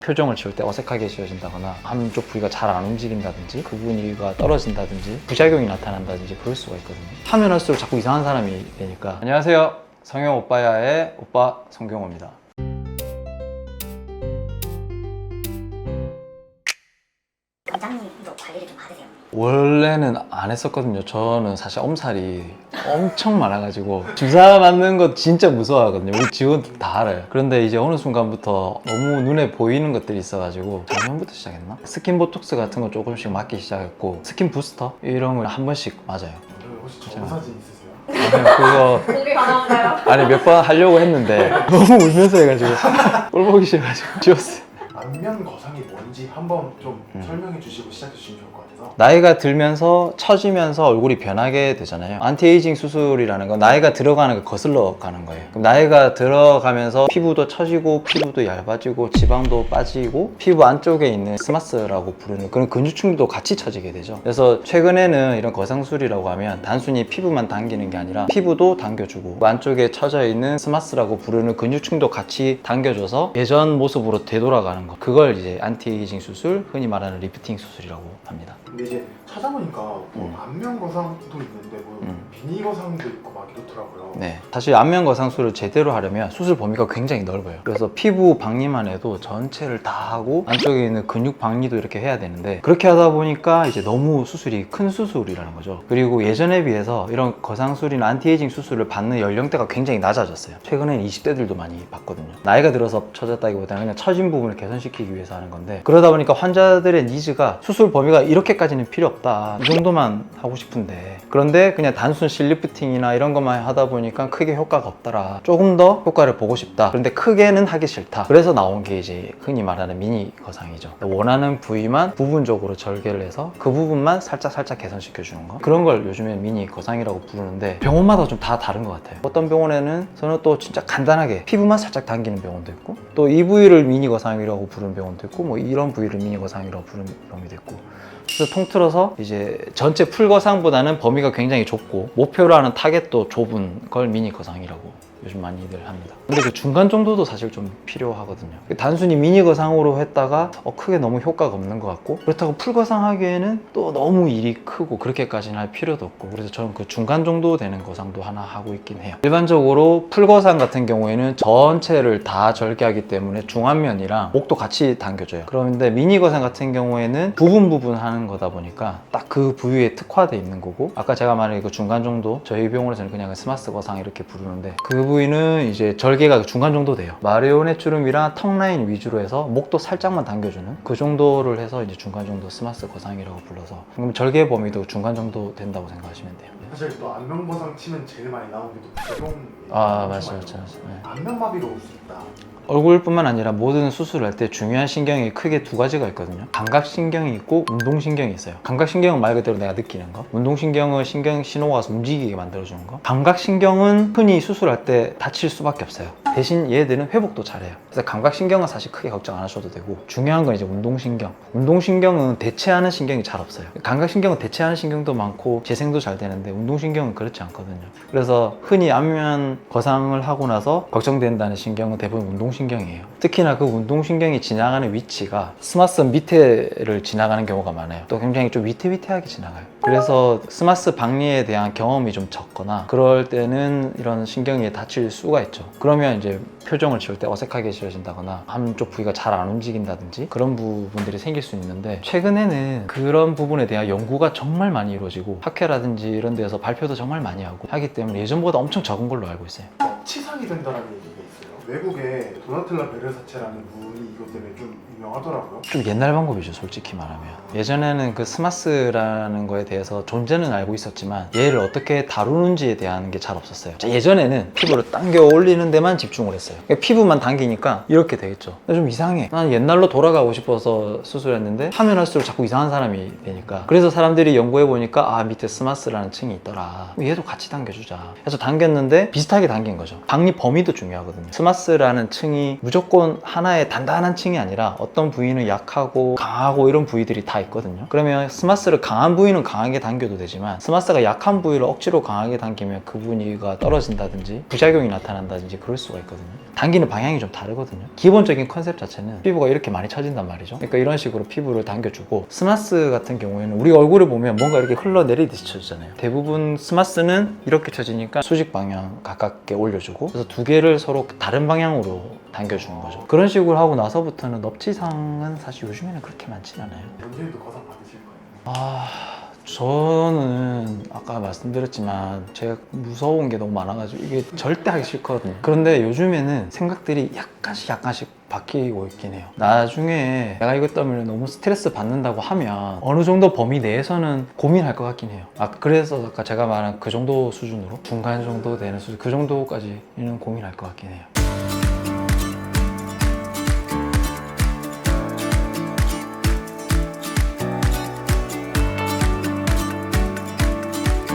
표정을 지을 때 어색하게 지어진다거나 한쪽 부위가 잘 안 움직인다든지 그 부위가 떨어진다든지 부작용이 나타난다든지 그럴 수가 있거든요. 하면 할수록 자꾸 이상한 사람이 되니까. 안녕하세요, 성형 오빠야의 오빠 성경호입니다. 원장님도 관리를 좀 받으세요? 원래는 안 했었거든요. 저는 사실 엄살이 엄청 많아가지고 주사 맞는 거 진짜 무서워하거든요. 우리 직원들 다 알아요. 그런데 이제 어느 순간부터 너무 눈에 보이는 것들이 있어가지고 작년부터 시작했나? 스킨 보톡스 같은 거 조금씩 맞기 시작했고 스킨 부스터 이런 걸 한 번씩 맞아요. 혹시 저거 사진 있으세요? 아니, 그거 공개 가능한가요? 아니 몇 번 하려고 했는데 너무 울면서 해가지고 꼴 보기 싫어가지고 지웠어요. 안면 거상이 뭔지 한번 좀 설명해 주시고 시작해 주시면 좋을 것 같아서. 나이가 들면서 처지면서 얼굴이 변하게 되잖아요. 안티에이징 수술이라는 건 나이가 들어가는 걸 거슬러 가는 거예요. 그럼 나이가 들어가면서 피부도 처지고 피부도 얇아지고 지방도 빠지고 피부 안쪽에 있는 스마스라고 부르는 그런 근육층도 같이 처지게 되죠. 그래서 최근에는 이런 거상술이라고 하면 단순히 피부만 당기는 게 아니라 피부도 당겨주고 그 안쪽에 처져 있는 스마스라고 부르는 근육층도 같이 당겨줘서 예전 모습으로 되돌아가는 거, 그걸 이제 안티에이징 수술, 흔히 말하는 리프팅 수술이라고 합니다. 근데 이제 찾아보니까 뭐 안면 거상도 있는데 뭐 비니 거상도 있고 막 이렇더라고요. 네, 사실 안면 거상술을 제대로 하려면 수술 범위가 굉장히 넓어요. 그래서 피부 박리만 해도 전체를 다 하고 안쪽에 있는 근육 박리도 이렇게 해야 되는데 그렇게 하다 보니까 이제 너무 수술이 큰 수술이라는 거죠. 그리고 예전에 비해서 이런 거상술이나 안티에이징 수술을 받는 연령대가 굉장히 낮아졌어요. 최근에는 20대들도 많이 받거든요. 나이가 들어서 처졌다기보다는 그냥 처진 부분을 개선시키기 위해서 하는 건데, 그러다 보니까 환자들의 니즈가 수술 범위가 이렇게까지는 필요 없다, 이 정도만 하고 싶은데, 그런데 그냥 단순 실리프팅이나 이런 것만 하다 보니까 크게 효과가 없더라, 조금 더 효과를 보고 싶다, 그런데 크게는 하기 싫다, 그래서 나온 게 이제 흔히 말하는 미니 거상이죠. 원하는 부위만 부분적으로 절개를 해서 그 부분만 살짝 개선시켜 주는 거, 그런 걸 요즘에 미니 거상이라고 부르는데 병원마다 좀 다 다른 것 같아요. 어떤 병원에는 저는 또 진짜 간단하게 피부만 살짝 당기는 병원도 있고, 또 이 부위를 미니 거상이라고 부르는 병원도 있고, 뭐 이런 부위를 미니 거상이라고 부르는 병원도 있고, 그래서 통틀어서 이제 전체 풀거상보다는 범위가 굉장히 좁고 목표로 하는 타겟도 좁은 걸 미니 거상이라고 요즘 많이들 합니다. 근데 그 중간 정도도 사실 좀 필요하거든요. 단순히 미니 거상으로 했다가 크게 너무 효과가 없는 것 같고, 그렇다고 풀 거상 하기에는 또 너무 일이 크고 그렇게까지는 할 필요도 없고, 그래서 저는 그 중간 정도 되는 거상도 하나 하고 있긴 해요. 일반적으로 풀 거상 같은 경우에는 전체를 다 절개하기 때문에 중안면이랑 목도 같이 당겨줘요. 그런데 미니 거상 같은 경우에는 부분 하는 거다 보니까 딱 그 부위에 특화돼 있는 거고, 아까 제가 말한 그 중간 정도, 저희 병원에서는 그냥 스마스 거상 이렇게 부르는데, 그 부위는 이제 절개가 중간 정도 돼요. 마리오네 주름이랑 턱 라인 위주로 해서 목도 살짝만 당겨주는 그 정도를 해서 이제 중간 정도 스마스 거상이라고 불러서, 그럼 절개 범위도 중간 정도 된다고 생각하시면 돼요. 사실 또 안면 거상 치면 제일 많이 나오는 게 또 부작용. 맞아요. 네. 안면마비가 올 수 있다. 얼굴뿐만 아니라 모든 수술을 할 때 중요한 신경이 크게 두 가지가 있거든요. 감각신경이 있고 운동신경이 있어요. 감각신경은 말 그대로 내가 느끼는 거, 운동신경은 신경 신호가 와서 움직이게 만들어주는 거. 감각신경은 흔히 수술할 때 다칠 수밖에 없어요. 대신 얘들은 회복도 잘해요. 그래서 감각신경은 사실 크게 걱정 안 하셔도 되고, 중요한 건 이제 운동신경. 운동신경은 대체하는 신경이 잘 없어요. 감각신경은 대체하는 신경도 많고 재생도 잘 되는데 운동신경은 그렇지 않거든요. 그래서 흔히 안면 거상을 하고 나서 걱정된다는 신경은 대부분 운동신경이에요. 특히나 그 운동신경이 지나가는 위치가 스마스 밑에를 지나가는 경우가 많아요. 또 굉장히 좀 위태위태하게 지나가요. 그래서 스마스 박리에 대한 경험이 좀 적거나 그럴 때는 이런 신경이 다칠 수가 있죠. 그러면 이제 표정을 지을 때 어색하게 지어진다거나 한쪽 부위가 잘 안 움직인다든지 그런 부분들이 생길 수 있는데, 최근에는 그런 부분에 대한 연구가 정말 많이 이루어지고 학회라든지 이런 데서 발표도 정말 많이 하고 하기 때문에 예전보다 엄청 적은 걸로 알고 있어요. 치상이 된다는 얘기가 있어요. 외국에 도나틀라 베르사체라는 분이 이것 때문에 좀 유명하더라고요. 좀 옛날 방법이죠, 솔직히 말하면. 예전에는 그 스마스라는 거에 대해서 존재는 알고 있었지만 얘를 어떻게 다루는지에 대한 게 잘 없었어요. 예전에는 피부를 당겨 올리는 데만 집중을 했어요. 그러니까 피부만 당기니까 이렇게 되겠죠. 좀 이상해. 난 옛날로 돌아가고 싶어서 수술했는데 하면 할수록 자꾸 이상한 사람이 되니까, 그래서 사람들이 연구해 보니까 밑에 스마스라는 층이 있더라, 얘도 같이 당겨주자 해서 당겼는데 비슷하게 당긴 거죠. 박리 범위도 중요하거든요. 스마스 스마스라는 층이 무조건 하나의 단단한 층이 아니라 어떤 부위는 약하고 강하고 이런 부위들이 다 있거든요. 그러면 스마스를 강한 부위는 강하게 당겨도 되지만 스마스가 약한 부위를 억지로 강하게 당기면 그 부위가 떨어진다든지 부작용이 나타난다든지 그럴 수가 있거든요. 당기는 방향이 좀 다르거든요. 기본적인 컨셉 자체는 피부가 이렇게 많이 처진단 말이죠. 그러니까 이런 식으로 피부를 당겨주고, 스마스 같은 경우에는 우리 얼굴을 보면 뭔가 이렇게 흘러내리듯이 쳐지잖아요. 대부분 스마스는 이렇게 쳐지니까 수직 방향 가깝게 올려주고, 그래서 두 개를 서로 다른 방향으로 당겨주는 거죠. 그런 식으로 하고 나서부터는 넙지상은 사실 요즘에는 그렇게 많진 않아요. 연재도 거상 받으실 거예요? 저는 아까 말씀드렸지만 제가 무서운 게 너무 많아가지고 이게 절대 하기 싫거든요. 그런데 요즘에는 생각들이 약간씩 바뀌고 있긴 해요. 나중에 내가 이것 때문에 너무 스트레스 받는다고 하면 어느 정도 범위 내에서는 고민할 것 같긴 해요. 그래서 아까 제가 말한 그 정도 수준으로 중간 정도 되는 수준, 그 정도까지는 고민할 것 같긴 해요.